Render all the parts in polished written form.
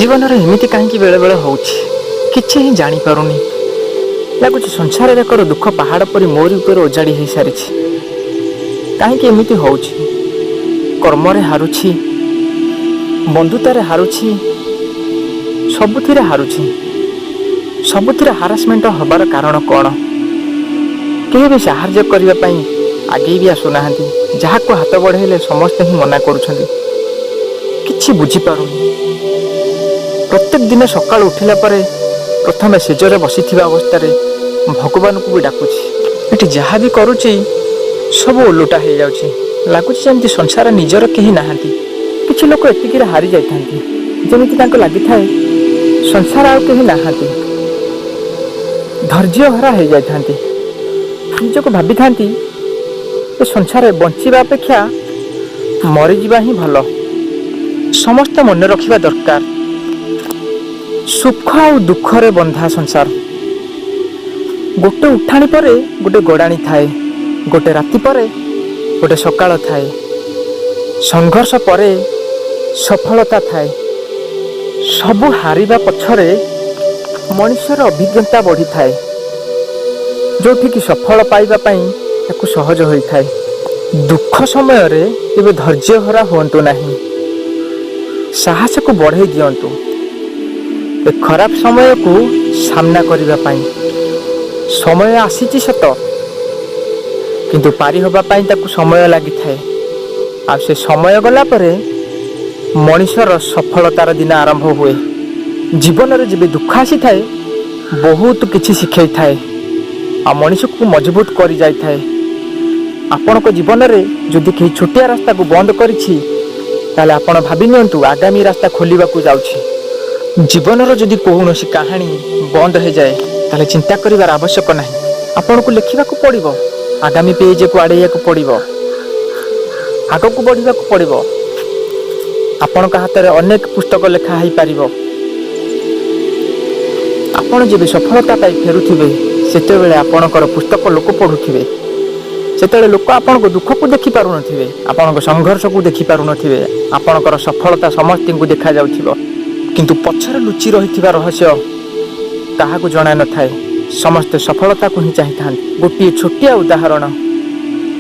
जीवन एमती कहीं बेले बेले हो कि जापारुनी लगुच संसार एक दुख पहाड़ परी मोरी उपर ओजाड़ी हो सारी कहीं एमती हो कर्म हारुछि बंधुतार हारुछि सबुथिरे हारुछि सबुथिरे हारासमेंट हबार कारण कौन केही भी साहाय्य करने आगे भी आसुना जहाँ को हाथ बढ़ेले समस्ते ही मना करुछंती किछि बुझी पारुनी। प्रत्येक दिन सकाळ उठिला परे प्रथमे सेजरे बसिथिबा अवस्था भगवान को भी डाकुछि एटी जहाँ भी करुछि सब ओलुटा हो जाउछि लागुछि जेमति संसार निजर केही नाहांती। किछि लोक एतिकिरे हारि जाइथांती जेमिति तांको लागिथाए संसार आउ केही नाहांती धैर्य हरा हो जाइथांती निजको भाबी थांती ए संसार बंचिबा अपेक्षा मरी जीवा ही भल। समस्त मन रखिबा दरकार सुख और दुख रे बंधा संसार गोटे उठाणी परे गोटे गड़ाणी थाए गोटे राति परे गोटे सकाळ थाए संघर्ष परे सफलता थाए सबु हारिबा पछरे मनुष्यर अभिज्ञता बढ़ी थाए जोठी कि सफल पाइबा पई ताकु सहज होई थाए। दुख समय रे केबे धैर्य हरा होंतु नाही साहस को बढ़ाई दियंतु ए खराब समय को सामना करिबा पई समय आसीची सत किंतु पारी होबा पई ताकु समय लागि थाए आ से समय गला परे मनुष्यर सफलतार दिन आरंभ हुए। जीवन रे जेबे दुख आसी थाए बहुत किछि शिखाई थाए आ मनुष्य को मजबूत करी जाय थाए। आपण को जीवन रे जदि कहीं छोटिया रास्ता को बंद करिछि ताले आपण भाबी नियंतु आगामी रास्ता खोलिबा को जाउछि। जीवन रो जदि कोनोसी कहानी बंद हो जाए ताले चिंता करिवार आवश्यक नाही आपण को लिखिबा को पड़िबो आगामी पेज को आड़ेया को पड़िबो आगो को बढ़िबा को पड़िबो आपण का हाथ रे अनेक पुस्तक लेखा होई पारिबो। आपण जेबे सफलता पाई फेरुथिबे सेते बेले आपणकर पुस्तक लोक पढुथिबे सेते लोक आपण को दुख को देखि पारु नथिबे आपण को संघर्ष को देखि पारु नथिबे आपणकर सफलता समस्त को देखा जाउथिबो किंतु पछरे लुचि रहिथिबा रहस्य काहा को जणा न थाए समस्त सफलता को ही चाहिथान। गोटे छोटिया उदाहरण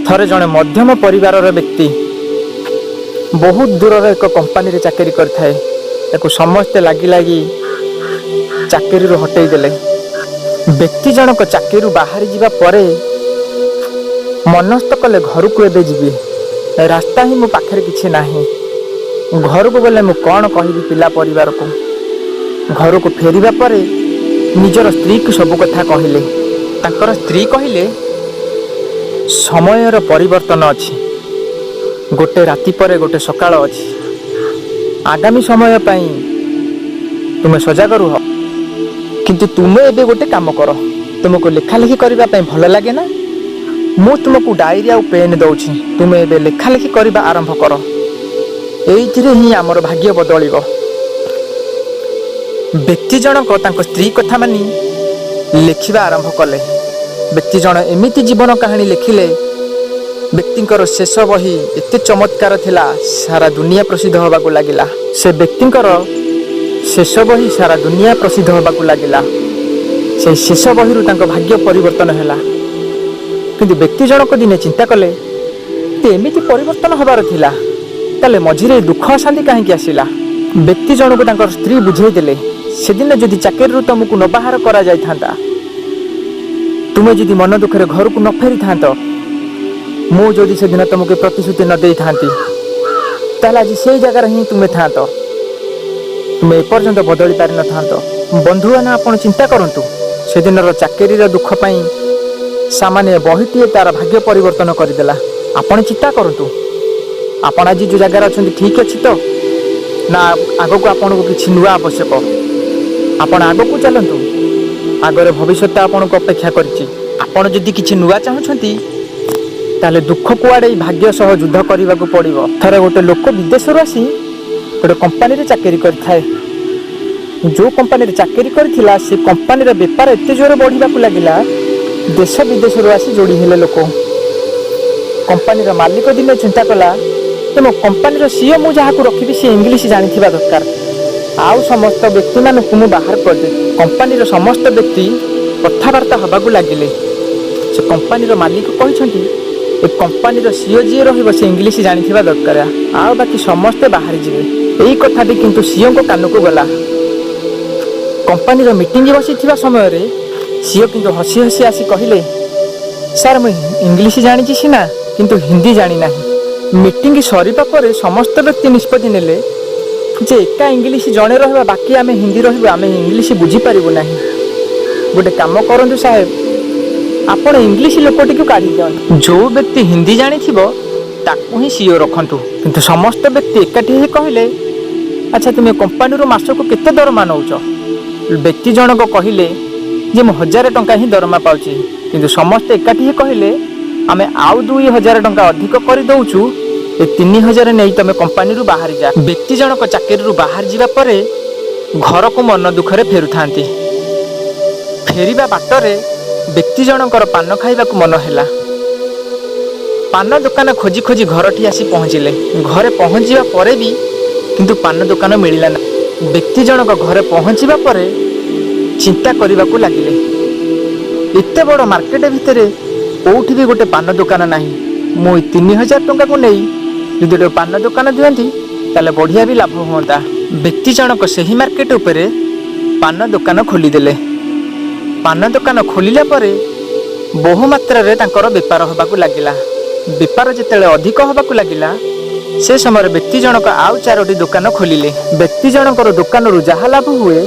थरे जणे मध्यम परिवार व्यक्ति बहुत दूर एक कंपनी रे चाकरी करथाए ताको समस्त लागी लागी चाकरी रो हटई देले व्यक्ति जनक चाकरी बाहरी जीवा परे मनस्थ कले घर को एबे जीवी रास्ता ही मो पाखरे किछि नाही घर को गले मु कौन कहबी पिला परिवार को घर को फेरिबा परे निजर स्त्री को सब कथा कहले तांकर स्त्री कहले समयर परिवर्तन अछि गोटे राति परे गोटे सकाळ अछि आगामी समय पई तुमे सजग रुह किंतु तुमे एबे गोटे काम कर तुमको लेखा लेखी करबा पई भल लागे ना मु तुमको डायरी आ पेन दउछि तुमे एबे लेखा लेखी करबा आरंभ कर एइथिरे ही हमर भाग्य बदलिबो। व्यक्ति जनक तांको स्त्री कथा मानी लेखिबा आरंभ कले व्यक्ति जन एमिति जीवन कहानी लिखिले व्यक्तिंकर शेष बही एते चमत्कार थिला सारा दुनिया प्रसिद्ध होबाकू लागिला से व्यक्तिंकर शेष बही सारा दुनिया प्रसिद्ध होबाकू लागिला से शेष बही रु तांको भाग्य परिवर्तन हैला किंतु व्यक्ति जनक दिने चिंता कले एमिति परिवर्तन होबार थिला ताले मझिरे दुख अशांति काहेकि आसिला। व्यक्ति जनक तांकर स्त्री बुझाई देले सेदिन जदि चाकरी तुमको न बाहर करा जाय थांता तुमे जदि मन दुखरे घर को न फेरी थांत मु जदि से दिन तुमको प्रतिश्रुति न दे थांती ताले आज से जगह ही तुमे थांत तुमे एपर्यंत बदली पारि न थांत। बंधुआना आपण चिंता करंतु से दिन चाकरी रो दुख पई सामान्य बहिटी तार भाग्य परिवर्तन करदेला आपण चिंता करंतु आपण आज जो जगह अछंती ठीक अछि तो ना आगो को आपण को किछि नुआ आवश्यक आपण आगो को चलंतु आगरे भविष्यता आपण को अपेक्षा करछि आपण जदि किछि नुआ चाहछंती ताले दुख को आडे भाग्य सह युद्ध करबा को पड़िबो। थरे गोटे लोक विदेश रो आसी गोटे कंपनी रे चाकरी करथाए जो कंपनी रे चाकरी करथिला से कंपनी रे व्यापार एते जोर बढ़िबा को लागिला देश विदेश रो आसी जोड़ी हेले लोक कंपनी रो मालिक दिने चिंता कला तेणु कंपनी सीओ मु जहाँ को रखी सी इंग्लीश जानी दरकार आउ समस्त व्यक्ति मानू बाहर करदे। कंपानी समस्त व्यक्ति कथबार्ता हवाक लगिले। से कंपानी मालिक कहते ए कंपानी सीओ जी रे इंग्लीश जानी दरकार आ बाकी समस्ते बाहर जी। यही कथाटी किंतु सीओ को कान को गला। कंपानी मीटिंग बसी समय सीओ किंतु हसी हसी आसी कहले सर मुझे इंग्लीश जानी सीना किंतु हिंदी जानी ना। मीटिंग सरीबा पर समस्त व्यक्ति निष्पत्ति नेले जे एका इंग्लीश जड़े रहा बाकी आम हिंदी रहा इंग्लीश बुझीपारू ना। गोटे काम करूँ साहेब आपण इंग्लीश लोकटी को काढ़ी दिखाँ। जो व्यक्ति हिंदी जानी ताकू ही सीओ रखु किंतु समस्त व्यक्ति एकाठी ही कहले अच्छा तुम्हें कंपानी मासक केते दरमा नौच। व्यक्ति जनक कहले जे मु 1000 टंका ही दरमा पाउची किंतु समस्त एकाठी ही कहले आमे आउ 2000 टंका अधिक कर दउचु ए 3000 नहीं तमे कंपानी बाहर जा। व्यक्ति जनक चाकरी बाहर जावा परे घर को मन दुखरे फेरुथांती। फेरिबा बाटरे व्यक्ति जनकर पान खाइबा को मन हैला। पान दुकान खोजी खोजी घर ठी आसी पहुँचिले। घरे पहुँचवा परे भी किंतु पान दुकान मिलला ना। व्यक्ति जनक घरे पहुँचवा परे चिंता करने को लगिले एते बड़ मार्केट भितर कोठी भी गोटे पान दुकान नाही। मु 3000 टंका को नहीं यदि गोटे पान दुकान दियंती ताले बढ़िया भी लाभ होता। व्यक्ति जनक सही मार्केट उपरे पान दुकान खोलीदेले। पान दुकान खोलिला परे बहु मात्रा रे तांकर बेपार होबाकू लागिला। बेपार जेतेले अधिक होबाकू लागिला से समय व्यक्ति जनक आउ 4टी दुकान खोलिले। व्यक्ति जनकर दुकान रु जहा लाभ हुए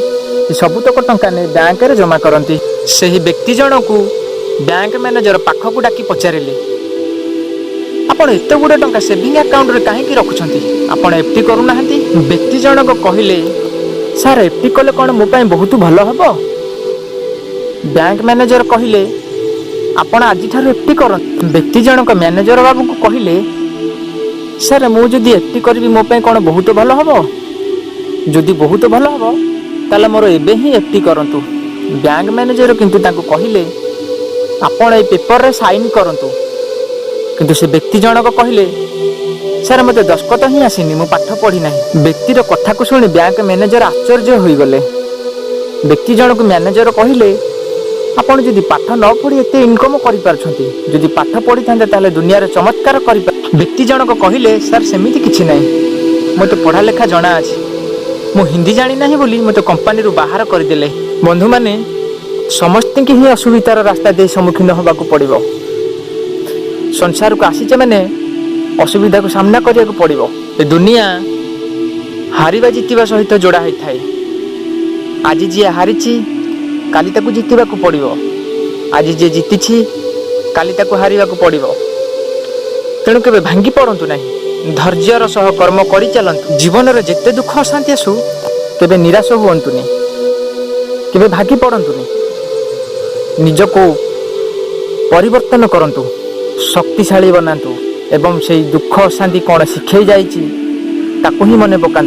सबुतक टंका ने बैंक रे जमा करती। सही व्यक्ति जनक बैंक मैनेजर पाखक डाकी पचारिले आपण एत गुड़े टंका सेविंग अकाउंट रे काहे की रखुछंती आपण एफडी करू नाहंती। व्यक्ति जनक कहले सर एफडी कले कोन मो पई बहुत भलो हबो। बैंक मैनेजर कहले आपण आज ठार एफडी कर। व्यक्ति जनक मैनेजर बाबू को कहले सर मु जदि एफडी करबी मो पई कोन बहुत भलो हबो। जदि बहुत भलो हबो ताले मोर एबे ही एफडी करंतु। बैंक मैनेजर किंतु तांको कहले आपण ए पेपर रे साइन करंतु किंतु से व्यक्ति जनक कहले सर मते दस्खत ही आसीनी मु पाठ पढ़ी नाही। व्यक्तिर कथा को सुनी बैंक मैनेजर आश्चर्य होई गले। व्यक्ति जनक मैनेजर कहले आपण जदि पाठ न पढ़ी एते इनकम करि पारछंती जदि पाठ पढ़ी थांते ताले दुनिया रे चमत्कार करि। व्यक्ति जनक कहले सर सेमिति किछि नाही मते पढ़ा लेखा जणा अछि। मु हिंदी जानी नाही बोली मते कंपानी रु बाहर कर देले। बंधु माने समस्त की ही असुविधार रास्ता दे सम्मुखीन होबाकू पड़िबो। संसार को आसीचे माने असुविधा को सामना करिया को पड़िबो। ए दुनिया हारिबा जितिबा सहित जोड़ा होई थाए। आज जी हारिची काली ताकू जितिबा को पड़िबो। आज जे जितिछि काली ताकू हारिबा को पड़िबो। तेणु केबे भांगी पड़ंतु नाही। धैर्यर सह कर्म करि चलंतु। जीवन रे जेते दुख अशांति आसु केबे निराश हुअंतुनी केबे भागी पड़ंतुनी। निजको परिवर्तन करंतु शक्तिशाली बनातु एवं से दुख अशांति कौन शिखई जाइछि ताकू ही मने पकान्तु।